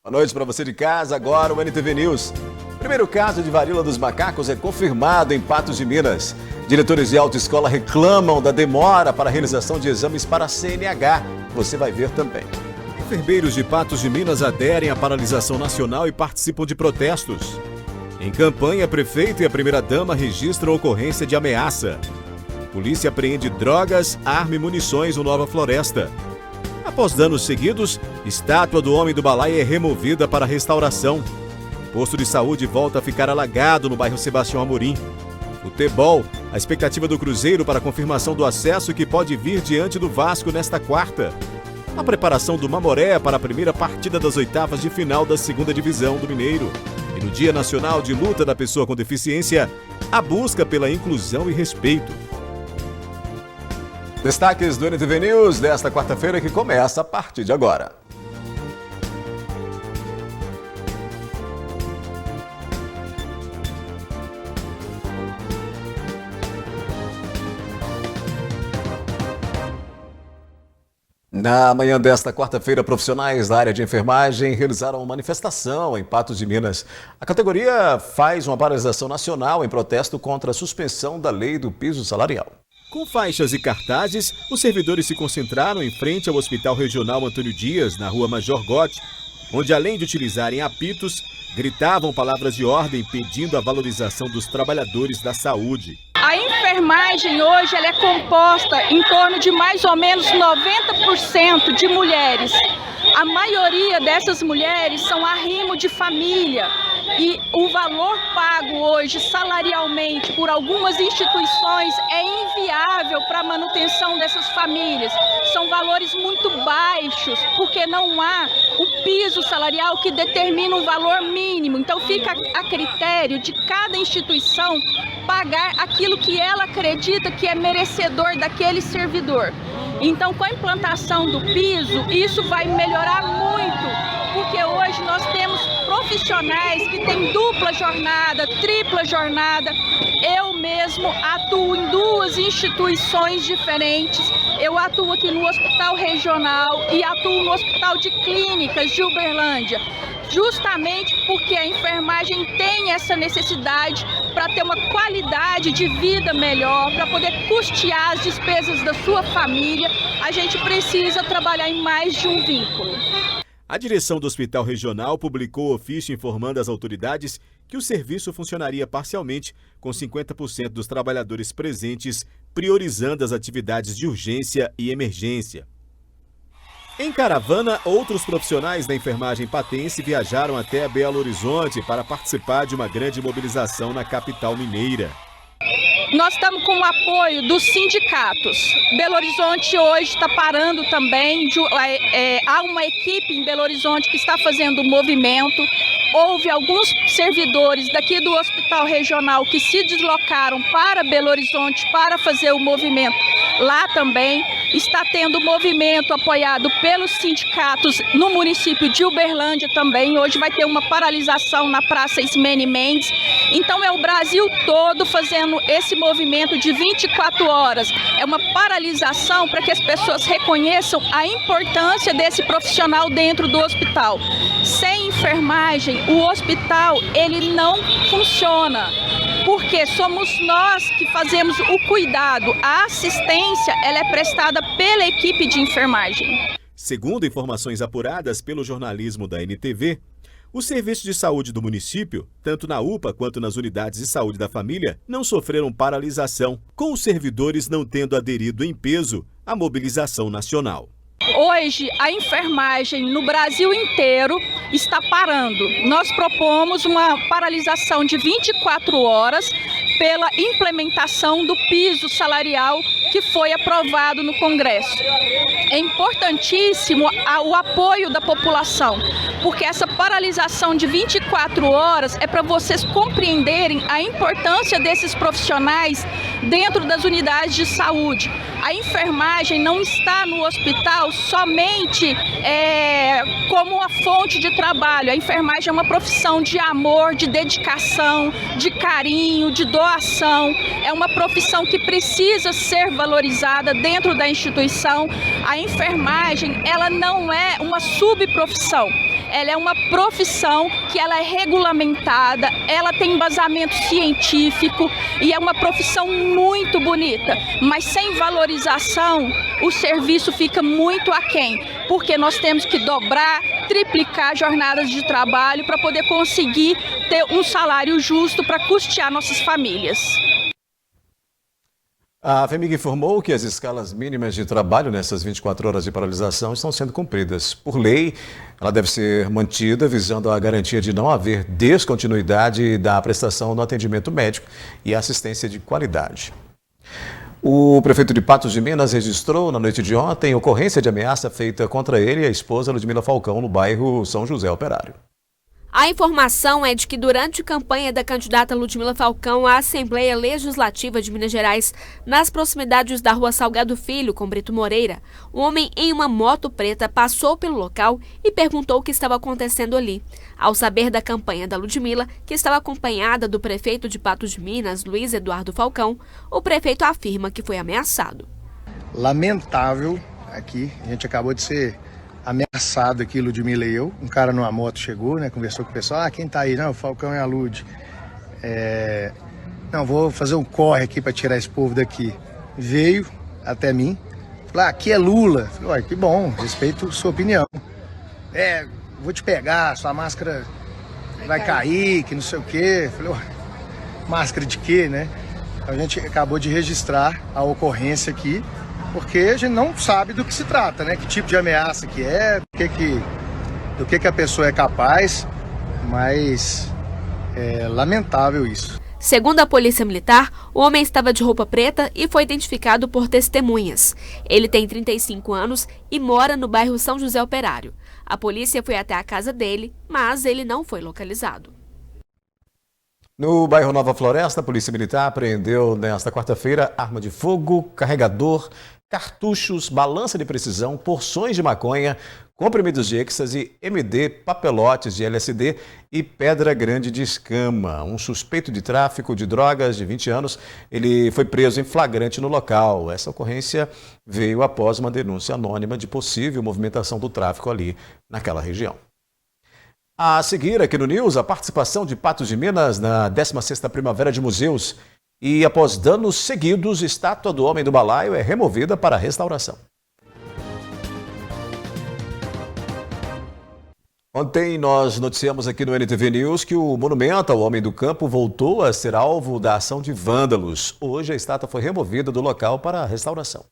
Boa noite para você de casa, agora o NTV News. Primeiro caso de varíola dos macacos é confirmado em Patos de Minas. Diretores de autoescola reclamam da demora para a realização de exames para a CNH. Você vai ver também. Enfermeiros de Patos de Minas aderem à paralisação nacional e participam de protestos. Em campanha, prefeito e a primeira-dama registram ocorrência de ameaça. Polícia apreende drogas, arma e munições no Nova Floresta. Após danos seguidos, estátua do Homem do Balaio é removida para restauração. Posto de saúde volta a ficar alagado no bairro Sebastião Amorim. Futebol, a expectativa do Cruzeiro para a confirmação do acesso que pode vir diante do Vasco nesta quarta. A preparação do Mamoré para a primeira partida das oitavas de final da segunda divisão do Mineiro. E no Dia Nacional de Luta da Pessoa com Deficiência, a busca pela inclusão e respeito. Destaques do NTV News desta quarta-feira que começa a partir de agora. Na manhã desta quarta-feira, profissionais da área de enfermagem realizaram uma manifestação em Patos de Minas. A categoria faz uma paralisação nacional em protesto contra a suspensão da lei do piso salarial. Com faixas e cartazes, os servidores se concentraram em frente ao Hospital Regional Antônio Dias, na rua Major Gotti, onde, além de utilizarem apitos, gritavam palavras de ordem pedindo a valorização dos trabalhadores da saúde. A enfermagem hoje ela é composta em torno de mais ou menos 90% de mulheres. A maioria dessas mulheres são arrimo de família e o valor pago hoje salarialmente por algumas instituições é inviável para a manutenção dessas famílias. São valores muito baixos porque não há o piso salarial que determina um valor mínimo. Então fica a critério de cada instituição pagar aquilo que ela acredita que é merecedor daquele servidor. Então, com a implantação do piso, isso vai melhorar muito, porque hoje nós temos profissionais que têm dupla jornada, tripla jornada. Eu mesmo atuo em duas instituições diferentes. Eu atuo aqui no Hospital Regional e atuo no Hospital de Clínicas de Uberlândia. Justamente porque a enfermagem tem essa necessidade para ter uma qualidade de vida melhor, para poder custear as despesas da sua família, a gente precisa trabalhar em mais de um vínculo. A direção do Hospital Regional publicou ofício informando às autoridades que o serviço funcionaria parcialmente, com 50% dos trabalhadores presentes, priorizando as atividades de urgência e emergência. Em caravana, outros profissionais da enfermagem patense viajaram até Belo Horizonte para participar de uma grande mobilização na capital mineira. Nós estamos com o apoio dos sindicatos. Belo Horizonte hoje está parando também. Há uma equipe em Belo Horizonte que está fazendo o movimento. Houve alguns servidores daqui do Hospital Regional que se deslocaram para Belo Horizonte para fazer o movimento lá também. Está tendo movimento apoiado pelos sindicatos no município de Uberlândia também. Hoje vai ter uma paralisação na Praça Ismene Mendes. Então é o Brasil todo fazendo esse movimento de 24 horas. É uma paralisação para que as pessoas reconheçam a importância desse profissional dentro do hospital. Sem enfermagem, o hospital ele não funciona. Porque somos nós que fazemos o cuidado. A assistência ela é prestada pela equipe de enfermagem. Segundo informações apuradas pelo jornalismo da NTV, os serviços de saúde do município, tanto na UPA quanto nas unidades de saúde da família, não sofreram paralisação, com os servidores não tendo aderido em peso à mobilização nacional. Hoje, a enfermagem no Brasil inteiro está parando. Nós propomos uma paralisação de 24 horas pela implementação do piso salarial que foi aprovado no Congresso. É importantíssimo o apoio da população, porque essa paralisação de 24 horas é para vocês compreenderem a importância desses profissionais dentro das unidades de saúde. A enfermagem não está no hospital somente como uma fonte de trabalho. A enfermagem é uma profissão de amor, de dedicação, de carinho, de doação. É uma profissão que precisa ser valorizada dentro da instituição. A enfermagem, ela não é uma subprofissão. ela é uma profissão que ela é regulamentada, ela tem embasamento científico e é uma profissão muito bonita, mas sem valorização o serviço fica muito aquém, porque nós temos que dobrar, triplicar jornadas de trabalho para poder conseguir ter um salário justo para custear nossas famílias. A FEMIG informou que as escalas mínimas de trabalho nessas 24 horas de paralisação estão sendo cumpridas. Por lei, ela deve ser mantida, visando a garantia de não haver descontinuidade da prestação no atendimento médico e assistência de qualidade. O prefeito de Patos de Minas registrou na noite de ontem ocorrência de ameaça feita contra ele e a esposa Ludmila Falcão no bairro São José Operário. A informação é de que durante a campanha da candidata Ludmila Falcão à Assembleia Legislativa de Minas Gerais, nas proximidades da rua Salgado Filho, com Brito Moreira, um homem em uma moto preta passou pelo local e perguntou o que estava acontecendo ali. Ao saber da campanha da Ludmila, que estava acompanhada do prefeito de Patos de Minas, Luiz Eduardo Falcão, o prefeito afirma que foi ameaçado. Lamentável, aqui, a gente acabou de ser ameaçado aqui, Ludmila e eu. Um cara numa moto chegou, né, conversou com o pessoal. Quem tá aí? Não, o Falcão é a Lud. Não, vou fazer um corre aqui para tirar esse povo daqui. Veio até mim, falou, aqui é Lula. Falei, olha, que bom, respeito sua opinião. Vou te pegar, sua máscara vai cair, que não sei o quê. Falei, máscara de quê, né? A gente acabou de registrar a ocorrência aqui, porque a gente não sabe do que se trata, né? Que tipo de ameaça que é, do que a pessoa é capaz, mas é lamentável isso. Segundo a Polícia Militar, o homem estava de roupa preta e foi identificado por testemunhas. Ele tem 35 anos e mora no bairro São José Operário. A polícia foi até a casa dele, mas ele não foi localizado. No bairro Nova Floresta, a Polícia Militar apreendeu nesta quarta-feira arma de fogo, carregador, cartuchos, balança de precisão, porções de maconha, comprimidos de êxtase, MD, papelotes de LSD e pedra grande de escama. Um suspeito de tráfico de drogas de 20 anos, ele foi preso em flagrante no local. Essa ocorrência veio após uma denúncia anônima de possível movimentação do tráfico ali naquela região. A seguir, aqui no News, a participação de Patos de Minas na 16ª Primavera de Museus. E após danos seguidos, estátua do Homem do Balaio é removida para restauração. Ontem nós noticiamos aqui no NTV News que o monumento ao Homem do Campo voltou a ser alvo da ação de vândalos. Hoje a estátua foi removida do local para restauração.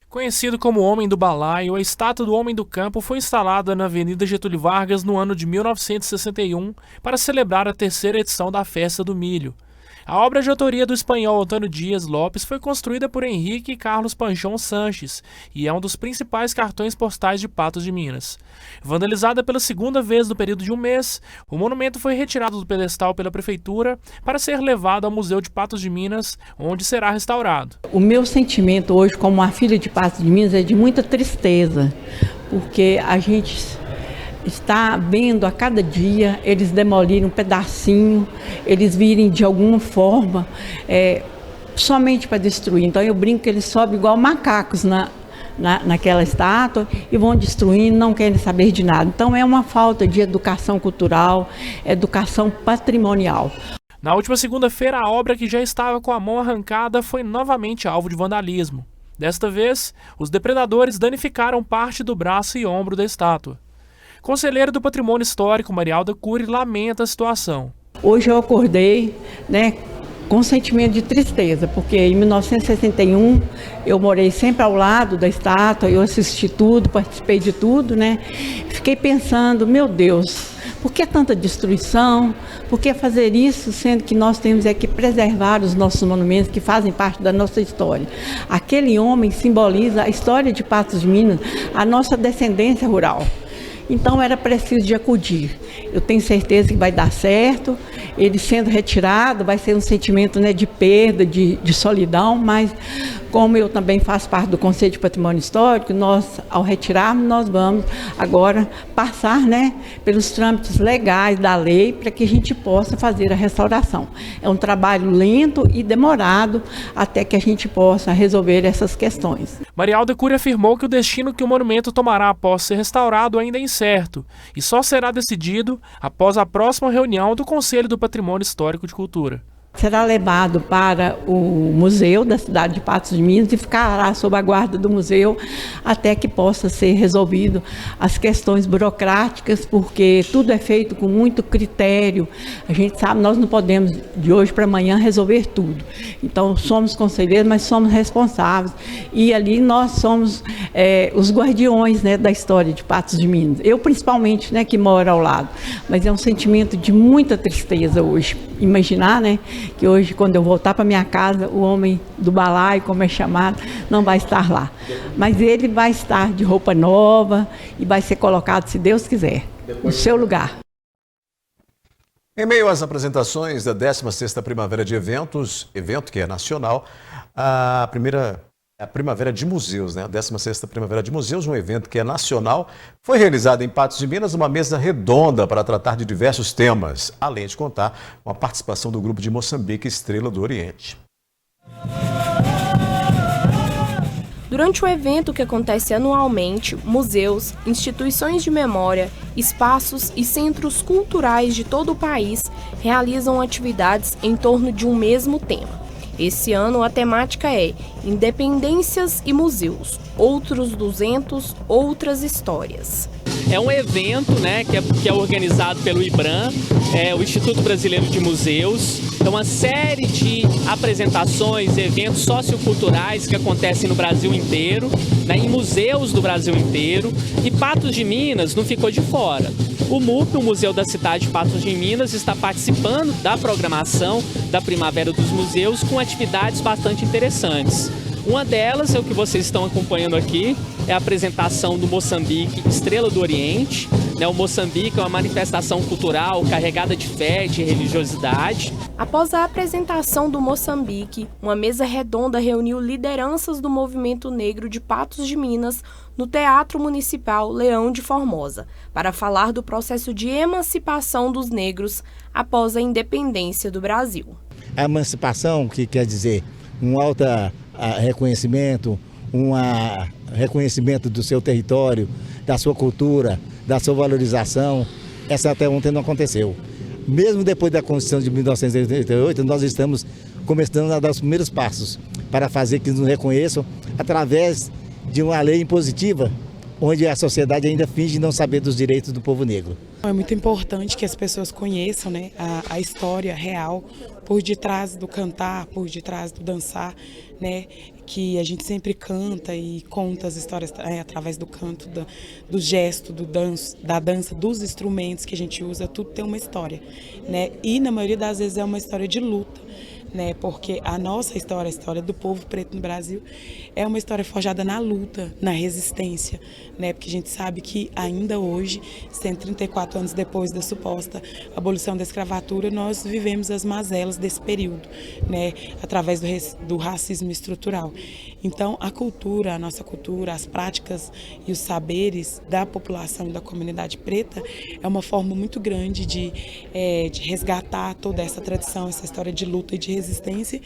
Conhecido como Homem do Balaio, a estátua do Homem do Campo foi instalada na Avenida Getúlio Vargas no ano de 1961 para celebrar a 3ª edição da Festa do Milho. A obra de autoria do espanhol Antônio Dias Lopes foi construída por Henrique e Carlos Panchon Sanches e é um dos principais cartões postais de Patos de Minas. Vandalizada pela 2ª vez no período de um mês, o monumento foi retirado do pedestal pela Prefeitura para ser levado ao Museu de Patos de Minas, onde será restaurado. O meu sentimento hoje, como uma filha de Patos de Minas, é de muita tristeza, porque a gente está vendo a cada dia eles demolirem um pedacinho, eles virem de alguma forma somente para destruir. Então eu brinco que eles sobem igual macacos naquela estátua e vão destruindo, não querem saber de nada. Então é uma falta de educação cultural, educação patrimonial. Na última segunda-feira, a obra que já estava com a mão arrancada foi novamente alvo de vandalismo. Desta vez, os depredadores danificaram parte do braço e ombro da estátua. Conselheira do Patrimônio Histórico, Marialda Cury, lamenta a situação. Hoje eu acordei, com sentimento de tristeza, porque em 1961 eu morei sempre ao lado da estátua, eu assisti tudo, participei de tudo, Fiquei pensando, meu Deus, por que tanta destruição? Por que fazer isso, sendo que nós temos que preservar os nossos monumentos que fazem parte da nossa história? Aquele homem simboliza a história de Patos de Minas, a nossa descendência rural. Então era preciso de acudir. Eu tenho certeza que vai dar certo. Ele sendo retirado vai ser um sentimento de perda, de solidão, mas Como eu também faço parte do Conselho de Patrimônio Histórico, nós, ao retirarmos, nós vamos agora passar, né, pelos trâmites legais da lei para que a gente possa fazer a restauração. É um trabalho lento e demorado até que a gente possa resolver essas questões. Marialda Cury afirmou que o destino que o monumento tomará após ser restaurado ainda é incerto e só será decidido após a próxima reunião do Conselho do Patrimônio Histórico de Cultura. Será levado para o museu da cidade de Patos de Minas e ficará sob a guarda do museu até que possa ser resolvido as questões burocráticas, porque tudo é feito com muito critério. A gente sabe, nós não podemos de hoje para amanhã resolver tudo. Então somos conselheiros, mas somos responsáveis e ali nós somos os guardiões, né, da história de Patos de Minas. Eu principalmente, né, que moro ao lado, mas é um sentimento de muita tristeza hoje. Imaginar, né, que hoje, quando eu voltar para minha casa, o homem do balaio, como é chamado, não vai estar lá. Mas ele vai estar de roupa nova e vai ser colocado, se Deus quiser, no seu lugar. Em meio às apresentações da 16ª Primavera de Eventos, evento que é nacional, a Primavera de Museus, né? A 16ª Primavera de Museus, um evento que é nacional, foi realizado em Patos de Minas uma mesa redonda para tratar de diversos temas, além de contar com a participação do grupo de Moçambique Estrela do Oriente. Durante o evento, que acontece anualmente, museus, instituições de memória, espaços e centros culturais de todo o país realizam atividades em torno de um mesmo tema. Esse ano a temática é Independências e Museus, outros 200, outras histórias. É um evento, né, que é organizado pelo IBRAM, o Instituto Brasileiro de Museus. É uma série de apresentações, eventos socioculturais que acontecem no Brasil inteiro, né, em museus do Brasil inteiro. E Patos de Minas não ficou de fora. O MUP, o Museu da Cidade de Patos de Minas, está participando da programação da Primavera dos Museus com atividades bastante interessantes. Uma delas é o que vocês estão acompanhando aqui, é a apresentação do Moçambique Estrela do Oriente. O Moçambique é uma manifestação cultural carregada de fé, de religiosidade. Após a apresentação do Moçambique, uma mesa redonda reuniu lideranças do movimento negro de Patos de Minas no Teatro Municipal Leão de Formosa, para falar do processo de emancipação dos negros após a independência do Brasil. A emancipação, que quer dizer um alto reconhecimento, reconhecimento do seu território, da sua cultura, da sua valorização, essa até ontem não aconteceu. Mesmo depois da Constituição de 1988, nós estamos começando a dar os primeiros passos para fazer que nos reconheçam através de uma lei impositiva, onde a sociedade ainda finge não saber dos direitos do povo negro. É muito importante que as pessoas conheçam, né, a história real por detrás do cantar, por detrás do dançar, né, que a gente sempre canta e conta as histórias através do canto, do gesto, da dança, dos instrumentos que a gente usa, tudo tem uma história, né, e na maioria das vezes é uma história de luta. Né, porque a nossa história, a história do povo preto no Brasil, é uma história forjada na luta, na resistência, né, porque a gente sabe que ainda hoje, 134 anos depois da suposta abolição da escravatura, nós vivemos as mazelas desse período, né, através do racismo estrutural. Então, a cultura, a nossa cultura, as práticas e os saberes da população e da comunidade preta é uma forma muito grande de resgatar toda essa tradição, essa história de luta e de resistência.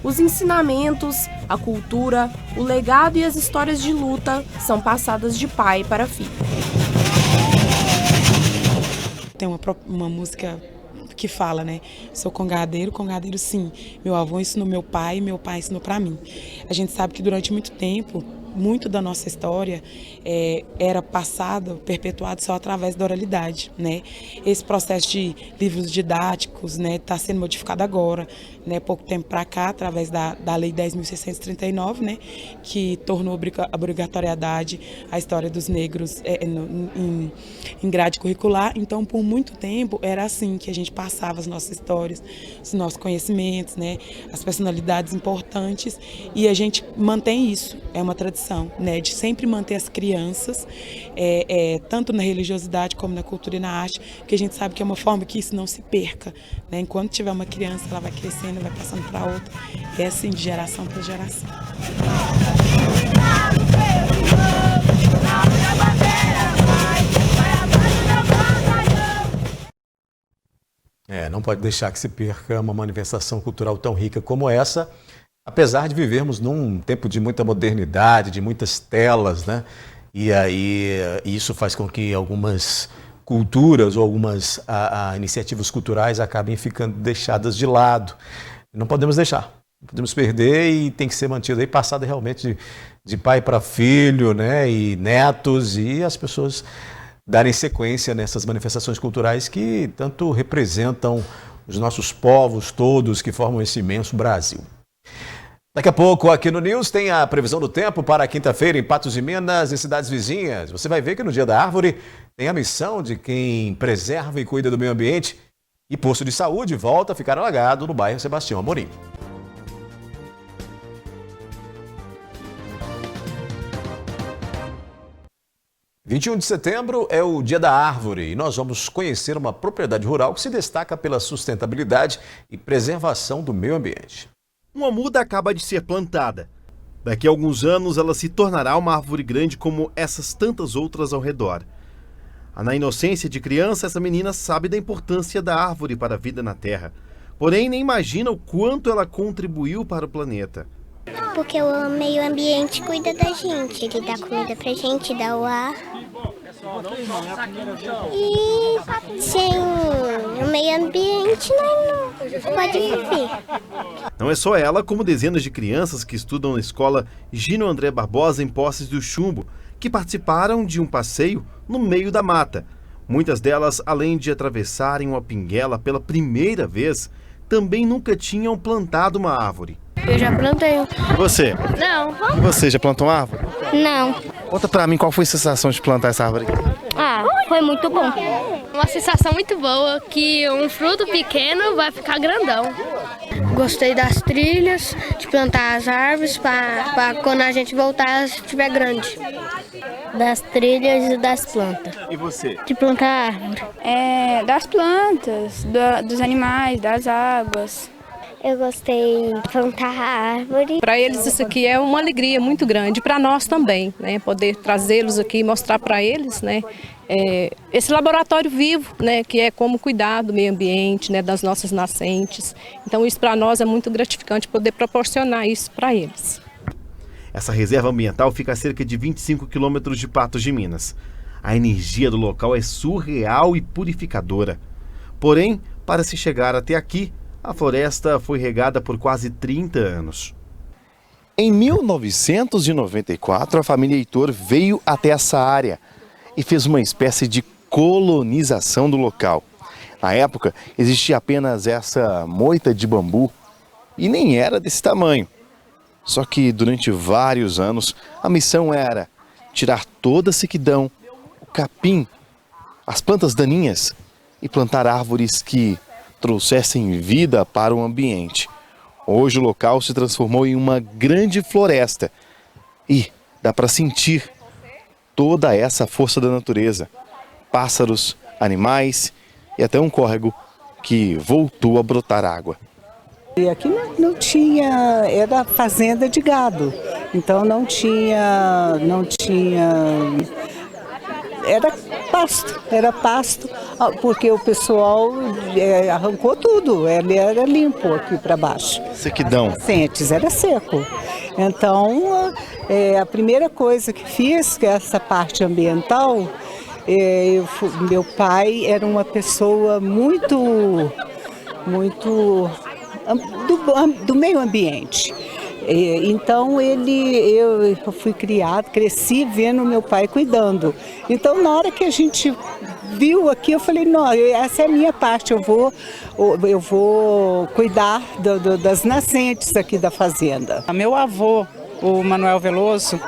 Os ensinamentos, a cultura, o legado e as histórias de luta são passadas de pai para filho. Tem uma música que fala, né? Sou congadeiro sim. Meu avô ensinou meu pai ensinou para mim. A gente sabe que durante muito tempo, muito da nossa história era passado, perpetuado só através da oralidade, né? Esse processo de livros didáticos, né, está sendo modificado agora, né, pouco tempo para cá, através da Lei 10.639, né, que tornou obrigatoriedade a história dos negros em grade curricular. Então, por muito tempo, era assim que a gente passava as nossas histórias, os nossos conhecimentos, né, as personalidades importantes importantes e a gente mantém isso, é uma tradição, né, de sempre manter as crianças, tanto na religiosidade como na cultura e na arte, porque a gente sabe que é uma forma que isso não se perca, né, enquanto tiver uma criança, ela vai crescendo, vai passando para outra, é assim de geração para geração. Não pode deixar que se perca uma manifestação cultural tão rica como essa, apesar de vivermos num tempo de muita modernidade, de muitas telas, né? E aí isso faz com que algumas culturas ou algumas iniciativas culturais acabem ficando deixadas de lado. Não podemos deixar, não podemos perder e tem que ser mantido aí, passado realmente de pai para filho, né? E netos, e as pessoas darem sequência nessas manifestações culturais que tanto representam os nossos povos todos que formam esse imenso Brasil. Daqui a pouco aqui no News tem a previsão do tempo para quinta-feira em Patos de Minas e cidades vizinhas. Você vai ver que no Dia da Árvore tem a missão de quem preserva e cuida do meio ambiente e posto de saúde volta a ficar alagado no bairro Sebastião Amorim. Dia 21 de setembro é o Dia da Árvore e nós vamos conhecer uma propriedade rural que se destaca pela sustentabilidade e preservação do meio ambiente. Uma muda acaba de ser plantada. Daqui a alguns anos ela se tornará uma árvore grande como essas tantas outras ao redor. Na inocência de criança, essa menina sabe da importância da árvore para a vida na Terra. Porém, nem imagina o quanto ela contribuiu para o planeta. Porque o meio ambiente cuida da gente, ele dá comida pra gente, dá o ar. E sem o meio ambiente não pode viver. Não é só ela, como dezenas de crianças que estudam na escola Gino André Barbosa em Poços do Chumbo, que participaram de um passeio no meio da mata. Muitas delas, além de atravessarem uma pinguela pela primeira vez, também nunca tinham plantado uma árvore. Eu já plantei. E você? Não. E você, já plantou uma árvore? Não. Conta pra mim qual foi a sensação de plantar essa árvore aqui. Foi muito bom. Uma sensação muito boa, que um fruto pequeno vai ficar grandão. Gostei das trilhas, de plantar as árvores para quando a gente voltar estiver grande. Das trilhas e das plantas. E você? De plantar árvore. Das plantas, dos animais, das águas. Eu gostei de plantar a árvore. Para eles isso aqui é uma alegria muito grande, para nós também, né? Poder trazê-los aqui e mostrar para eles, né? Esse laboratório vivo, né? Que é como cuidar do meio ambiente, né? Das nossas nascentes. Então isso para nós é muito gratificante poder proporcionar isso para eles. Essa reserva ambiental fica a cerca de 25 quilômetros de Patos de Minas. A energia do local é surreal e purificadora. Porém, para se chegar até aqui, a floresta foi regada por quase 30 anos. Em 1994, a família Heitor veio até essa área e fez uma espécie de colonização do local. Na época, existia apenas essa moita de bambu e nem era desse tamanho. Só que durante vários anos, a missão era tirar toda a sequidão, o capim, as plantas daninhas e plantar árvores que trouxessem vida para o ambiente. Hoje o local se transformou em uma grande floresta e dá para sentir toda essa força da natureza. Pássaros, animais e até um córrego que voltou a brotar água. E aqui não tinha, era fazenda de gado, então não tinha, era pasto, porque o pessoal arrancou tudo, ele era limpo aqui para baixo. Sequidão. Antes era seco. Então, a primeira coisa que fiz, que é essa parte ambiental, meu pai era uma pessoa muito do meio ambiente. Então eu fui criada, cresci vendo meu pai cuidando. Então na hora que a gente viu aqui, eu falei, não, essa é a minha parte, eu vou cuidar das nascentes aqui da fazenda. Meu avô, o Manuel Veloso,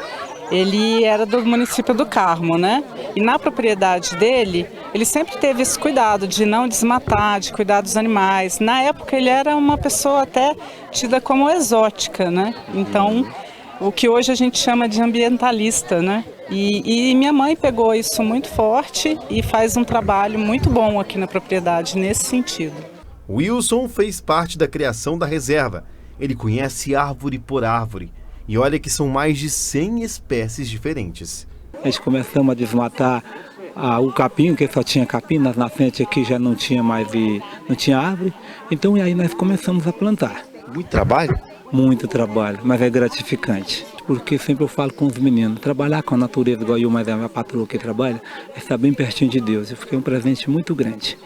ele era do município do Carmo, né? E na propriedade dele, ele sempre teve esse cuidado de não desmatar, de cuidar dos animais. Na época ele era uma pessoa até tida como exótica, né? Então, o que hoje a gente chama de ambientalista, né? E minha mãe pegou isso muito forte e faz um trabalho muito bom aqui na propriedade nesse sentido. Wilson fez parte da criação da reserva. Ele conhece árvore por árvore. E olha que são mais de 100 espécies diferentes. A gente começamos a desmatar o capim, que só tinha capim, na frente aqui já não tinha mais não tinha árvore. Então aí nós começamos a plantar. Muito trabalho? Muito trabalho, mas é gratificante. Porque sempre eu falo com os meninos, trabalhar com a natureza, igual eu, mas a minha patroa que trabalha, é estar bem pertinho de Deus. Eu fiquei um presente muito grande.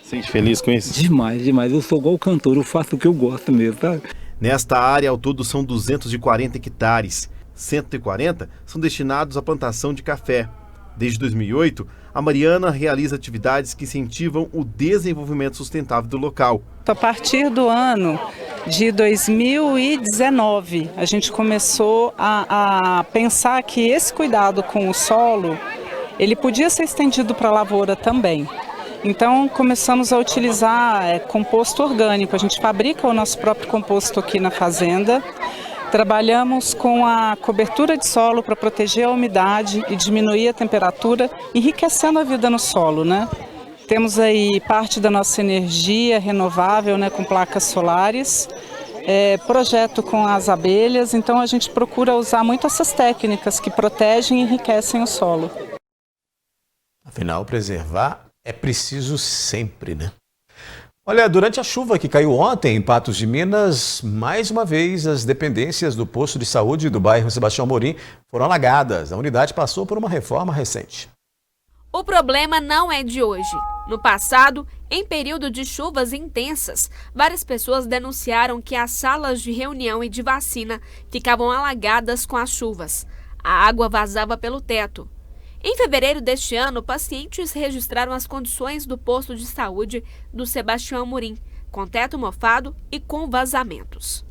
Sente feliz com isso? Demais, demais. Eu sou igual cantor, eu faço o que eu gosto mesmo, sabe? Nesta área, ao todo, são 240 hectares. 140 são destinados à plantação de café. Desde 2008, a Mariana realiza atividades que incentivam o desenvolvimento sustentável do local. A partir do ano de 2019, a gente começou a pensar que esse cuidado com o solo, ele podia ser estendido para a lavoura também. Então começamos a utilizar composto orgânico, a gente fabrica o nosso próprio composto aqui na fazenda, trabalhamos com a cobertura de solo para proteger a umidade e diminuir a temperatura, enriquecendo a vida no solo, né? Temos aí parte da nossa energia renovável, né, com placas solares, projeto com as abelhas, então a gente procura usar muito essas técnicas que protegem e enriquecem o solo. Afinal, preservar é preciso sempre, né? Olha, durante a chuva que caiu ontem em Patos de Minas, mais uma vez as dependências do posto de saúde do bairro Sebastião Amorim foram alagadas. A unidade passou por uma reforma recente. O problema não é de hoje. No passado, em período de chuvas intensas, várias pessoas denunciaram que as salas de reunião e de vacina ficavam alagadas com as chuvas. A água vazava pelo teto. Em fevereiro deste ano, pacientes registraram as condições do posto de saúde do Sebastião Amorim, com teto mofado e com vazamentos.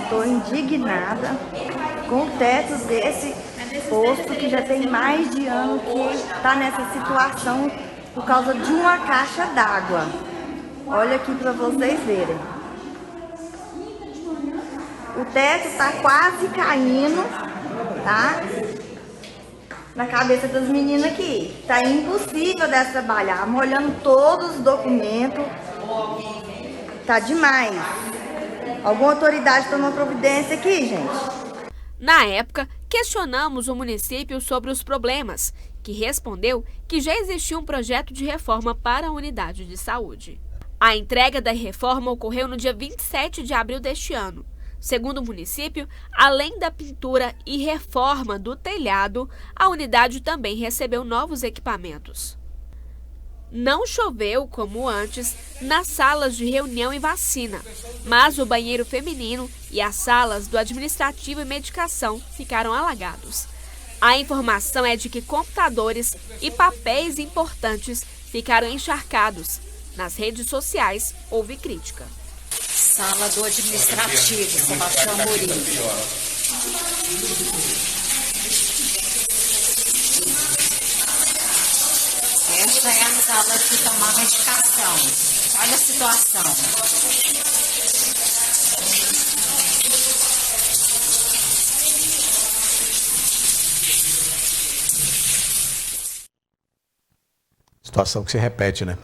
Estou indignada com o teto desse posto que já tem mais de ano que está nessa situação por causa de uma caixa d'água. Olha aqui para vocês verem. O teto está quase caindo, tá? Na cabeça das meninas aqui. Tá impossível delas trabalhar, molhando todos os documentos. Tá demais. Alguma autoridade tomou providência aqui, gente? Na época, questionamos o município sobre os problemas, que respondeu que já existia um projeto de reforma para a unidade de saúde. A entrega da reforma ocorreu no dia 27 de abril deste ano. Segundo o município, além da pintura e reforma do telhado, a unidade também recebeu novos equipamentos. Não choveu, como antes, nas salas de reunião e vacina, mas o banheiro feminino e as salas do administrativo e medicação ficaram alagados. A informação é de que computadores e papéis importantes ficaram encharcados. Nas redes sociais, houve crítica. Sala do administrativo, Sebastião Amorim. Esta é a sala de tomar medicação. Olha a situação. Situação que se repete, né?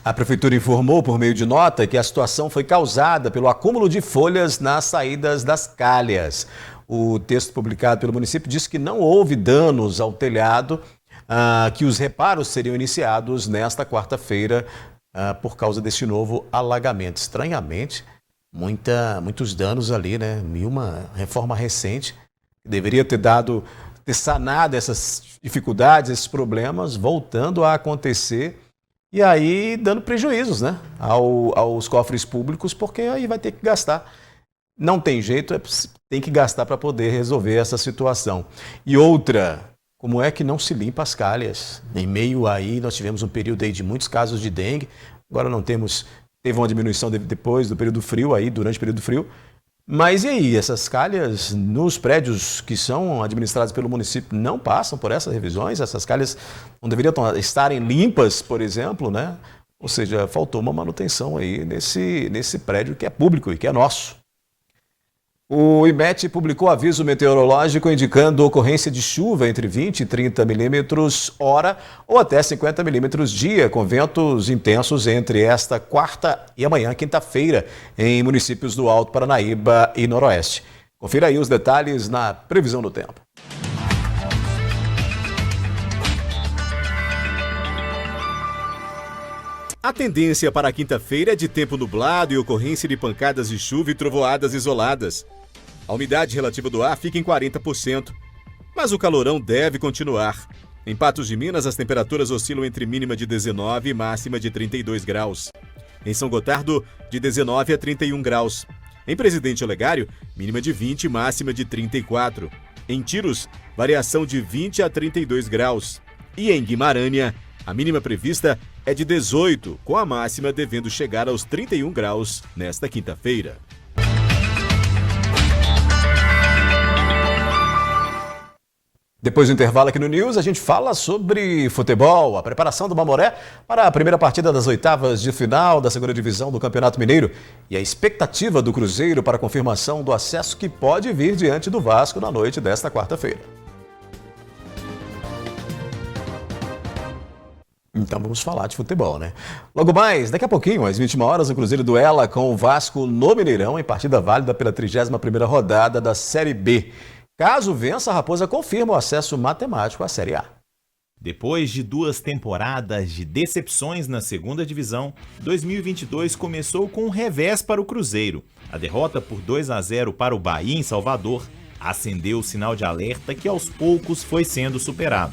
A prefeitura informou por meio de nota que a situação foi causada pelo acúmulo de folhas nas saídas das calhas. O texto publicado pelo município diz que não houve danos ao telhado, que os reparos seriam iniciados nesta quarta-feira por causa desse novo alagamento. Estranhamente, muitos danos ali, né? E uma reforma recente que deveria ter sanado essas dificuldades, esses problemas, voltando a acontecer e aí dando prejuízos, né, aos cofres públicos, porque aí vai ter que gastar. Não tem jeito, tem que gastar para poder resolver essa situação. E outra, como é que não se limpa as calhas? Em meio aí, nós tivemos um período aí de muitos casos de dengue, agora não teve uma diminuição depois do período frio, aí durante o período frio, Mas e aí, essas calhas nos prédios que são administrados pelo município não passam por essas revisões? Essas calhas não deveriam estarem limpas, por exemplo, né? Ou seja, faltou uma manutenção aí nesse prédio que é público e que é nosso. O IMET publicou aviso meteorológico indicando ocorrência de chuva entre 20 e 30 milímetros hora ou até 50 milímetros dia, com ventos intensos entre esta quarta e amanhã, quinta-feira, em municípios do Alto Paranaíba e Noroeste. Confira aí os detalhes na previsão do tempo. A tendência para a quinta-feira é de tempo nublado e ocorrência de pancadas de chuva e trovoadas isoladas. A umidade relativa do ar fica em 40%, mas o calorão deve continuar. Em Patos de Minas, as temperaturas oscilam entre mínima de 19 e máxima de 32 graus. Em São Gotardo, de 19 a 31 graus. Em Presidente Olegário, mínima de 20 e máxima de 34. Em Tiros, variação de 20 a 32 graus. E em Guimarães, a mínima prevista é de 18, com a máxima devendo chegar aos 31 graus nesta quinta-feira. Depois do intervalo aqui no News, a gente fala sobre futebol, a preparação do Mamoré para a primeira partida das oitavas de final da segunda divisão do Campeonato Mineiro e a expectativa do Cruzeiro para a confirmação do acesso que pode vir diante do Vasco na noite desta quarta-feira. Então vamos falar de futebol, né? Logo mais, daqui a pouquinho, às 21 horas, o Cruzeiro duela com o Vasco no Mineirão em partida válida pela 31ª rodada da Série B. Caso vença, a Raposa confirma o acesso matemático à Série A. Depois de 2 temporadas de decepções na segunda divisão, 2022 começou com um revés para o Cruzeiro. A derrota por 2-0 para o Bahia em Salvador acendeu o sinal de alerta que aos poucos foi sendo superado.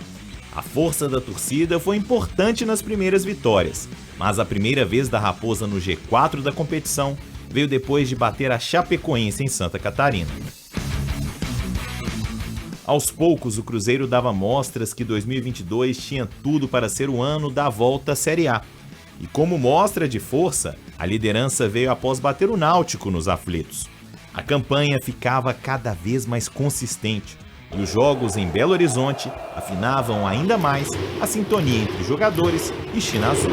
A força da torcida foi importante nas primeiras vitórias, mas a primeira vez da Raposa no G4 da competição veio depois de bater a Chapecoense em Santa Catarina. Aos poucos, o Cruzeiro dava mostras que 2022 tinha tudo para ser o ano da volta à Série A. E como mostra de força, a liderança veio após bater o Náutico nos aflitos. A campanha ficava cada vez mais consistente e os jogos em Belo Horizonte afinavam ainda mais a sintonia entre jogadores e China Azul.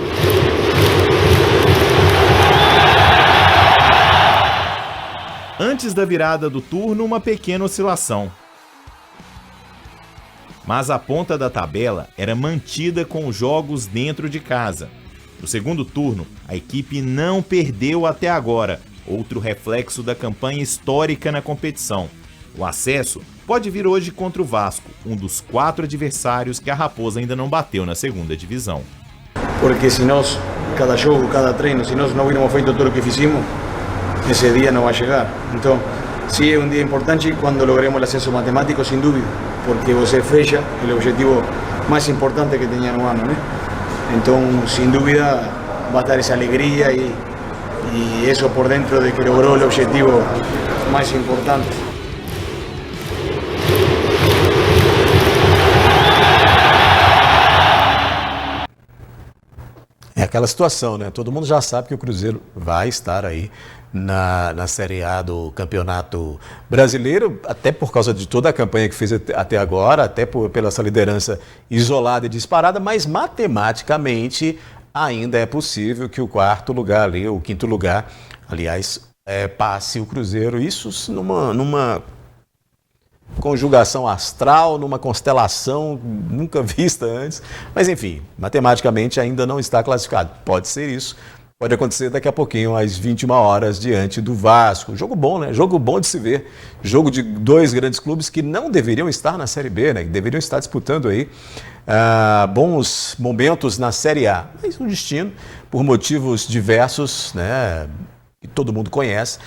Antes da virada do turno, uma pequena oscilação. Mas a ponta da tabela era mantida com os jogos dentro de casa. No segundo turno, a equipe não perdeu até agora, outro reflexo da campanha histórica na competição. O acesso pode vir hoje contra o Vasco, um dos 4 adversários que a Raposa ainda não bateu na segunda divisão. Porque se nós, cada jogo, cada treino, se nós não hubiéramos feito tudo o que fizemos, esse dia não vai chegar. Então, sim, é um dia importante quando logremos o acesso matemático, sem dúvida, porque você fecha o objetivo mais importante que tinha no ano, né? Então, sem dúvida, vai dar essa alegria e isso por dentro de que logrou o objetivo mais importante. É aquela situação, né? Todo mundo já sabe que o Cruzeiro vai estar aí na Série A do Campeonato Brasileiro, até por causa de toda a campanha que fez até agora, até pela essa liderança isolada e disparada, mas matematicamente ainda é possível que o 4º lugar ali, o 5º lugar, aliás, passe o Cruzeiro. Isso numa conjugação astral, numa constelação nunca vista antes. Mas enfim, matematicamente ainda não está classificado. Pode ser isso. Pode acontecer daqui a pouquinho, às 21 horas, diante do Vasco. Jogo bom, né? Jogo bom de se ver. Jogo de 2 grandes clubes que não deveriam estar na Série B, né? Que deveriam estar disputando aí bons momentos na Série A. Mas o destino, por motivos diversos, né? Que todo mundo conhece,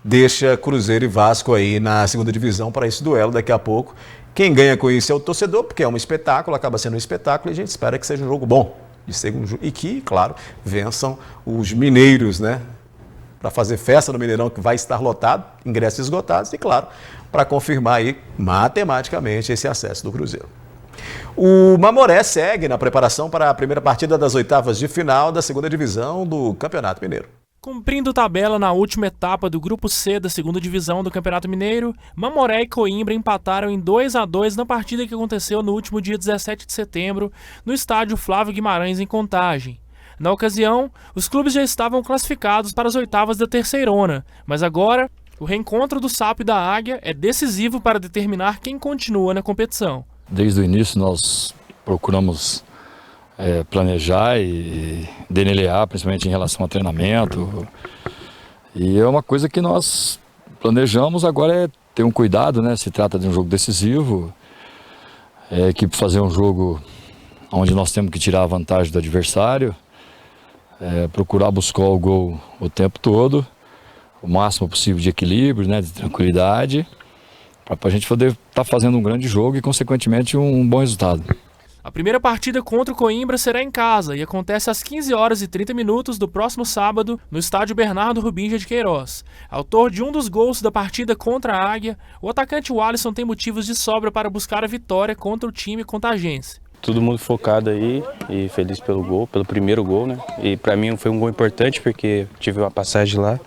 deixa Cruzeiro e Vasco aí na segunda divisão para esse duelo daqui a pouco. Quem ganha com isso é o torcedor, porque é um espetáculo, acaba sendo um espetáculo e a gente espera que seja um jogo bom. E que, claro, vençam os mineiros, né? Para fazer festa no Mineirão, que vai estar lotado, ingressos esgotados, e, claro, para confirmar aí matematicamente esse acesso do Cruzeiro. O Mamoré segue na preparação para a primeira partida das oitavas de final da segunda divisão do Campeonato Mineiro. Cumprindo tabela na última etapa do Grupo C da segunda divisão do Campeonato Mineiro, Mamoré e Coimbra empataram em 2-2 na partida que aconteceu no último dia 17 de setembro no estádio Flávio Guimarães, em Contagem. Na ocasião, os clubes já estavam classificados para as oitavas da Terceirona, mas agora o reencontro do Sapo e da Águia é decisivo para determinar quem continua na competição. Desde o início nós procuramos planejar e delinear, principalmente em relação ao treinamento. E é uma coisa que nós planejamos agora é ter um cuidado, né? Se trata de um jogo decisivo, a equipe fazer um jogo onde nós temos que tirar a vantagem do adversário, procurar buscar o gol o tempo todo, o máximo possível de equilíbrio, né? De tranquilidade, para a gente poder estar fazendo um grande jogo e, consequentemente, um bom resultado. A primeira partida contra o Coimbra será em casa e acontece às 15h30 do próximo sábado no estádio Bernardo Rubingia de Queiroz. Autor de um dos gols da partida contra a Águia, o atacante Walisson tem motivos de sobra para buscar a vitória contra o time contagense. Todo mundo focado aí e feliz pelo gol, pelo primeiro gol, né? E para mim foi um gol importante porque tive uma passagem lá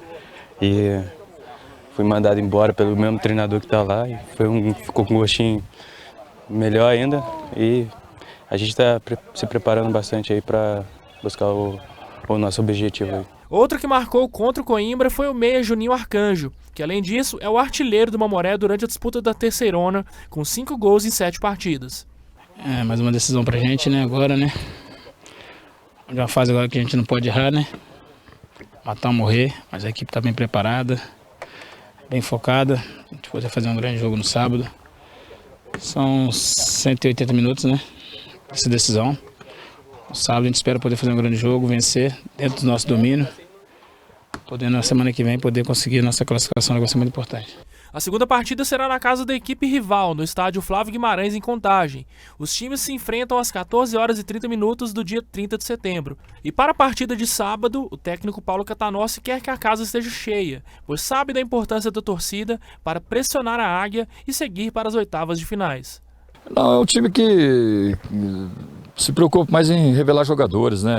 e fui mandado embora pelo mesmo treinador que está lá e ficou com um gostinho melhor ainda. E a gente está se preparando bastante aí para buscar o nosso objetivo aí. Outro que marcou contra o Coimbra foi o meia Juninho Arcanjo, que além disso é o artilheiro do Mamoré durante a disputa da Terceirona, com 5 gols em 7 partidas. Mais uma decisão pra gente, né, agora, né? É uma fase agora que a gente não pode errar, né? Matar ou morrer, mas a equipe está bem preparada, bem focada. A gente poder fazer um grande jogo no sábado. São 180 minutos, né? Essa decisão. No sábado a gente espera poder fazer um grande jogo, vencer dentro do nosso domínio, podendo na semana que vem poder conseguir a nossa classificação, negócio muito importante. A segunda partida será na casa da equipe rival, no estádio Flávio Guimarães, em Contagem. Os times se enfrentam às 14h30 do dia 30 de setembro. E para a partida de sábado, o técnico Paulo Catanossi quer que a casa esteja cheia, pois sabe da importância da torcida para pressionar a Águia e seguir para as oitavas de finais. Não, é um time que se preocupa mais em revelar jogadores, né?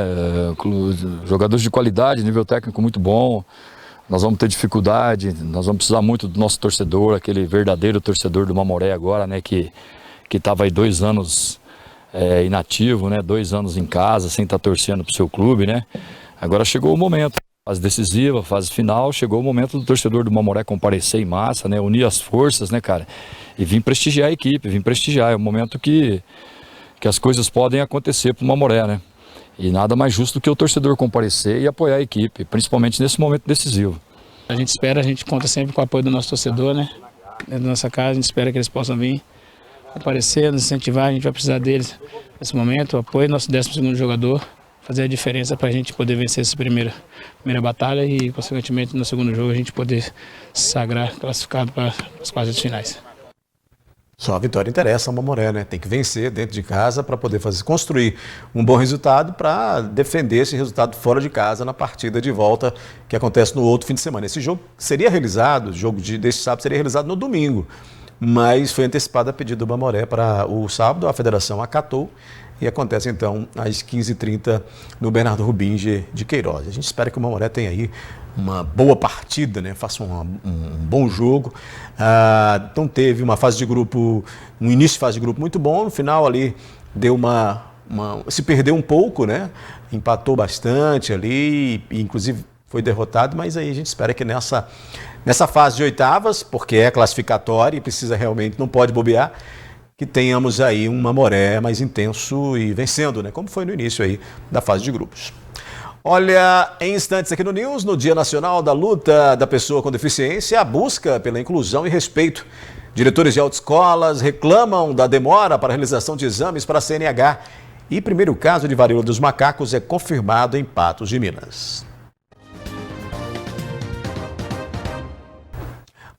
Jogadores de qualidade, nível técnico muito bom. Nós vamos ter dificuldade, nós vamos precisar muito do nosso torcedor, aquele verdadeiro torcedor do Mamoré agora, né? Que estava aí 2 anos inativo, né? 2 anos em casa, sem estar torcendo para o seu clube, né? Agora chegou o momento, fase decisiva, fase final, chegou o momento do torcedor do Mamoré comparecer em massa, né? Unir as forças, né, cara? E vir prestigiar a equipe, vir prestigiar. É um momento que as coisas podem acontecer para o Mamoré, né? E nada mais justo do que o torcedor comparecer e apoiar a equipe, principalmente nesse momento decisivo. A gente conta sempre com o apoio do nosso torcedor, né? Dentro da nossa casa, a gente espera que eles possam vir aparecer, nos incentivar, a gente vai precisar deles nesse momento, o apoio do nosso 12º jogador, fazer a diferença para a gente poder vencer essa primeira batalha e, consequentemente, no segundo jogo a gente poder se sagrar classificado para as quartas de finais. Só a vitória interessa ao Mamoré, né? Tem que vencer dentro de casa para poder construir um bom resultado para defender esse resultado fora de casa na partida de volta que acontece no outro fim de semana. Esse jogo seria realizado, o jogo desse sábado seria realizado no domingo, mas foi antecipado a pedido do Mamoré para o sábado, a federação acatou e acontece então às 15h30 no Bernardo Rubingia de Queiroz. A gente espera que o Mamoré tenha aí uma boa partida, né? Faça um bom jogo. Então teve uma fase de grupo, um início de fase de grupo muito bom, no final ali deu se perdeu um pouco, né? Empatou bastante ali, e inclusive foi derrotado, mas aí a gente espera que nessa fase de oitavas, porque é classificatória e precisa realmente, não pode bobear, que tenhamos aí um Mamoré mais intenso e vencendo, né? Como foi no início aí da fase de grupos. Olha, em instantes aqui no News, no Dia Nacional da Luta da Pessoa com Deficiência, a busca pela inclusão e respeito. Diretores de autoescolas reclamam da demora para a realização de exames para a CNH. E primeiro caso de varíola dos macacos é confirmado em Patos de Minas.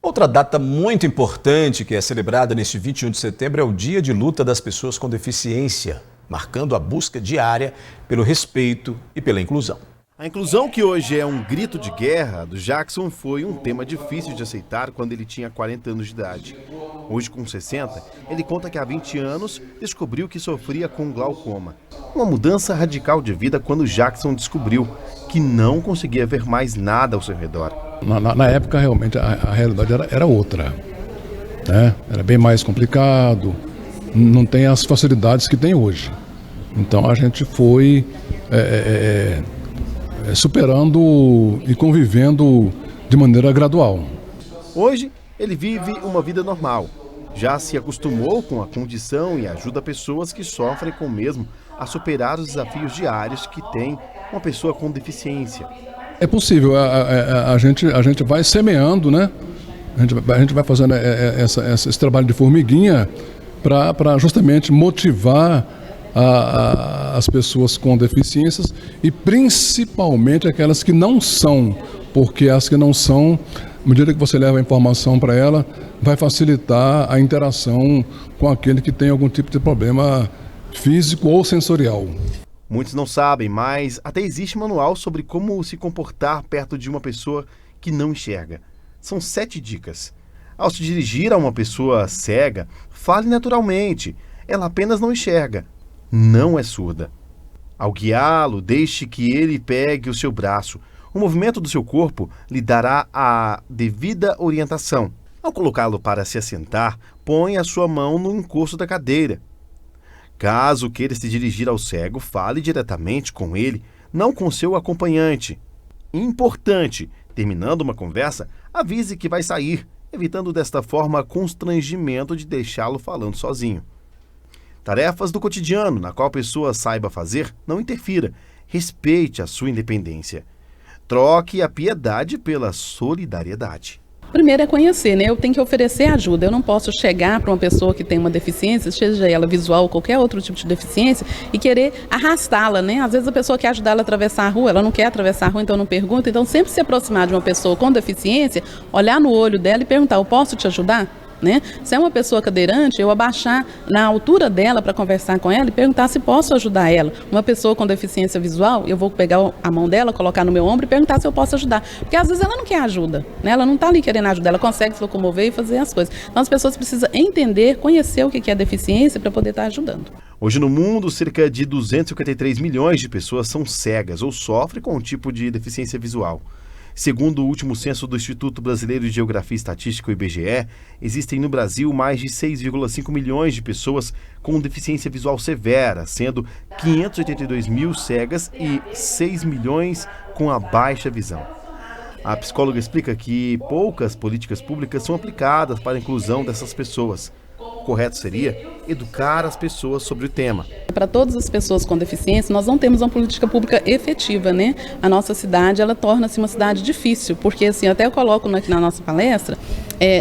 Outra data muito importante que é celebrada neste 21 de setembro é o Dia de Luta das Pessoas com Deficiência, marcando a busca diária pelo respeito e pela inclusão. A inclusão, que hoje é um grito de guerra, do Jackson foi um tema difícil de aceitar quando ele tinha 40 anos de idade. Hoje, com 60, ele conta que há 20 anos descobriu que sofria com glaucoma. Uma mudança radical de vida quando Jackson descobriu que não conseguia ver mais nada ao seu redor. Na época, realmente, a realidade era outra, né? Era bem mais complicado, não tem as facilidades que tem hoje. Então a gente foi superando e convivendo de maneira gradual. Hoje, ele vive uma vida normal. Já se acostumou com a condição e ajuda pessoas que sofrem com o mesmo a superar os desafios diários que tem uma pessoa com deficiência. É possível, a gente vai semeando, né? A gente vai fazendo esse trabalho de formiguinha para justamente motivar as pessoas com deficiências e principalmente aquelas que não são, porque as que não são, à medida que você leva a informação para ela, vai facilitar a interação com aquele que tem algum tipo de problema físico ou sensorial. Muitos não sabem, mas até existe manual sobre como se comportar perto de uma pessoa que não enxerga. São 7 dicas. Ao se dirigir a uma pessoa cega, fale naturalmente. Ela apenas não enxerga. Não é surda. Ao guiá-lo, deixe que ele pegue o seu braço. O movimento do seu corpo lhe dará a devida orientação. Ao colocá-lo para se assentar, põe a sua mão no encosto da cadeira. Caso queira se dirigir ao cego, fale diretamente com ele, não com seu acompanhante. Importante, terminando uma conversa, avise que vai sair, evitando desta forma constrangimento de deixá-lo falando sozinho. Tarefas do cotidiano, na qual a pessoa saiba fazer, não interfira. Respeite a sua independência. Troque a piedade pela solidariedade. Primeiro é conhecer, né? Eu tenho que oferecer ajuda. Eu não posso chegar para uma pessoa que tem uma deficiência, seja ela visual ou qualquer outro tipo de deficiência, e querer arrastá-la, né? Às vezes a pessoa quer ajudar ela a atravessar a rua, ela não quer atravessar a rua, então não pergunta. Então sempre se aproximar de uma pessoa com deficiência, olhar no olho dela e perguntar: eu posso te ajudar? Né? Se é uma pessoa cadeirante, eu abaixar na altura dela para conversar com ela e perguntar se posso ajudar ela. Uma pessoa com deficiência visual, eu vou pegar a mão dela, colocar no meu ombro e perguntar se eu posso ajudar. Porque às vezes ela não quer ajuda, né? Ela não está ali querendo ajuda, ela consegue se locomover e fazer as coisas. Então as pessoas precisam entender, conhecer o que é deficiência para poder estar ajudando. Hoje no mundo, cerca de 253 milhões de pessoas são cegas ou sofrem com um tipo de deficiência visual. Segundo o último censo do Instituto Brasileiro de Geografia e Estatística, o IBGE, existem no Brasil mais de 6,5 milhões de pessoas com deficiência visual severa, sendo 582 mil cegas e 6 milhões com a baixa visão. A psicóloga explica que poucas políticas públicas são aplicadas para a inclusão dessas pessoas. O correto seria educar as pessoas sobre o tema. Para todas as pessoas com deficiência, nós não temos uma política pública efetiva, né? A nossa cidade, ela torna-se uma cidade difícil, porque assim, até eu coloco aqui na nossa palestra,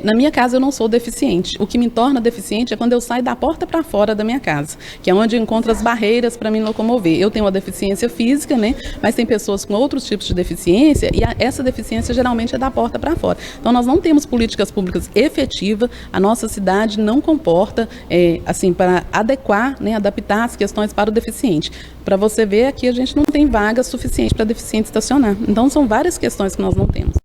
na minha casa eu não sou deficiente. O que me torna deficiente é quando eu saio da porta para fora da minha casa, que é onde eu encontro as barreiras para me locomover. Eu tenho uma deficiência física, né? Mas tem pessoas com outros tipos de deficiência e essa deficiência geralmente é da porta para fora. Então nós não temos políticas públicas efetivas, a nossa cidade não comporta, assim, para adequar, né, adaptar as questões para o deficiente. Para você ver, aqui a gente não tem vaga suficiente para deficiente estacionar. Então são várias questões que nós não temos.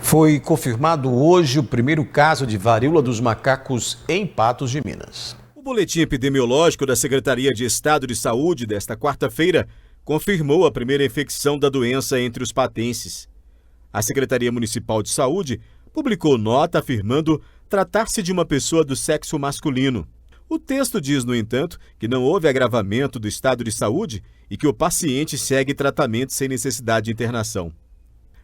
Foi confirmado hoje o primeiro caso de varíola dos macacos em Patos de Minas. O boletim epidemiológico da Secretaria de Estado de Saúde desta quarta-feira confirmou a primeira infecção da doença entre os patenses. A Secretaria Municipal de Saúde publicou nota afirmando tratar-se de uma pessoa do sexo masculino. O texto diz, no entanto, que não houve agravamento do estado de saúde e que o paciente segue tratamento sem necessidade de internação.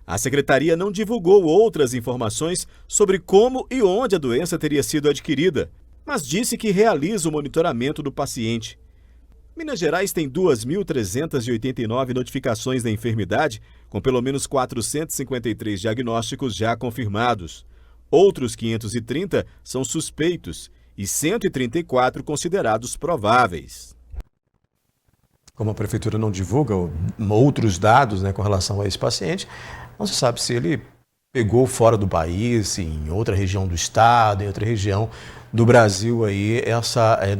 A secretaria não divulgou outras informações sobre como e onde a doença teria sido adquirida, mas disse que realiza o monitoramento do paciente. Minas Gerais tem 2.389 notificações da enfermidade, com pelo menos 453 diagnósticos já confirmados. Outros 530 são suspeitos e 134 considerados prováveis. Como a prefeitura não divulga outros dados, né, com relação a esse paciente, não se sabe se ele pegou fora do país, em outra região do estado, em outra região do Brasil, aí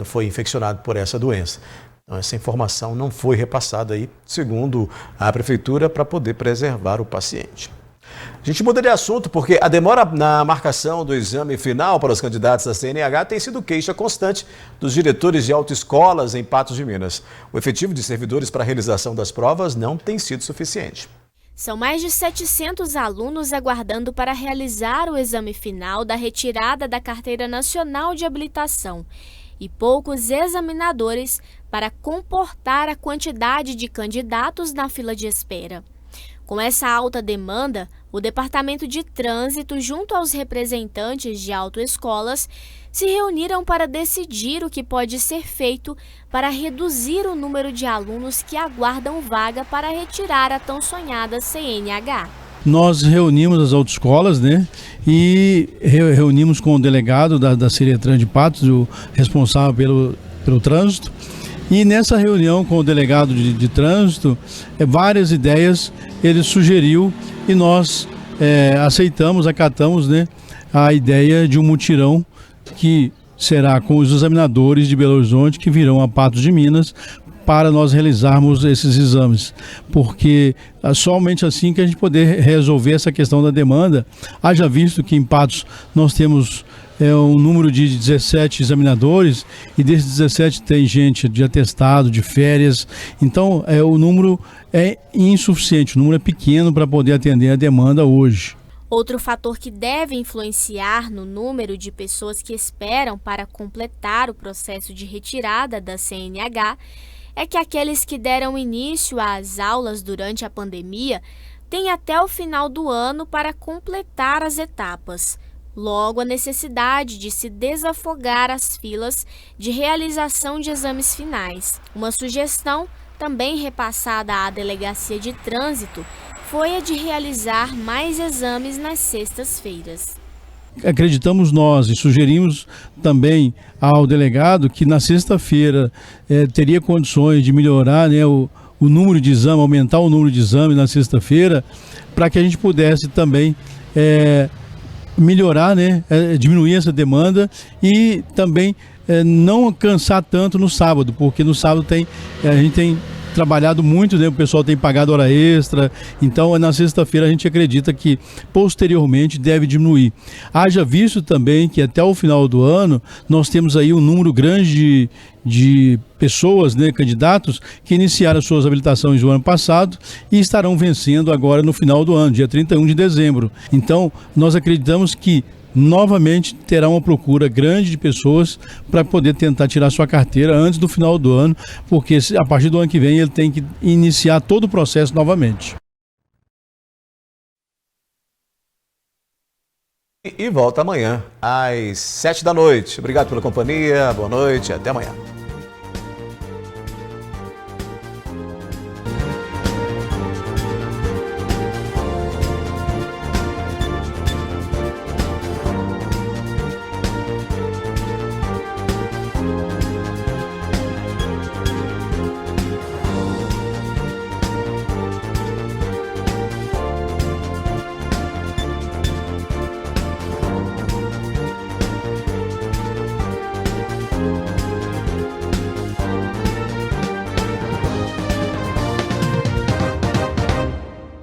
foi infeccionado por essa doença. Então, essa informação não foi repassada aí, segundo a Prefeitura, para poder preservar o paciente. A gente muda de assunto porque a demora na marcação do exame final para os candidatos da CNH tem sido queixa constante dos diretores de autoescolas em Patos de Minas. O efetivo de servidores para a realização das provas não tem sido suficiente. São mais de 700 alunos aguardando para realizar o exame final da retirada da Carteira Nacional de Habilitação e poucos examinadores para comportar a quantidade de candidatos na fila de espera. Com essa alta demanda, o Departamento de Trânsito, junto aos representantes de autoescolas, se reuniram para decidir o que pode ser feito para reduzir o número de alunos que aguardam vaga para retirar a tão sonhada CNH. Nós reunimos as autoescolas, né, e reunimos com o delegado da Ciretran de Patos, o responsável pelo trânsito. E nessa reunião com o delegado de trânsito, várias ideias ele sugeriu e nós aceitamos, acatamos, né, a ideia de um mutirão que será com os examinadores de Belo Horizonte que virão a Patos de Minas para nós realizarmos esses exames, porque somente assim que a gente poder resolver essa questão da demanda, haja visto que em Patos nós temos um número de 17 examinadores e desses 17 tem gente de atestado, de férias, então o número é insuficiente, o número é pequeno para poder atender a demanda hoje. Outro fator que deve influenciar no número de pessoas que esperam para completar o processo de retirada da CNH é que aqueles que deram início às aulas durante a pandemia têm até o final do ano para completar as etapas. Logo, a necessidade de se desafogar as filas de realização de exames finais. Uma sugestão, também repassada à Delegacia de Trânsito, foi a de realizar mais exames nas sextas-feiras. Acreditamos nós e sugerimos também ao delegado que na sexta-feira teria condições de melhorar, né, o número de exames, aumentar o número de exames na sexta-feira, para que a gente pudesse também melhorar, né, diminuir essa demanda e também não cansar tanto no sábado, porque no sábado a gente tem trabalhado muito, né? O pessoal tem pagado hora extra, então na sexta-feira a gente acredita que posteriormente deve diminuir. Haja visto também que até o final do ano nós temos aí um número grande de pessoas, né, candidatos, que iniciaram as suas habilitações no ano passado e estarão vencendo agora no final do ano, dia 31 de dezembro. Então nós acreditamos que novamente terá uma procura grande de pessoas para poder tentar tirar sua carteira antes do final do ano, porque a partir do ano que vem ele tem que iniciar todo o processo novamente. E volta amanhã, às 7 da noite. Obrigado pela companhia, boa noite, até amanhã.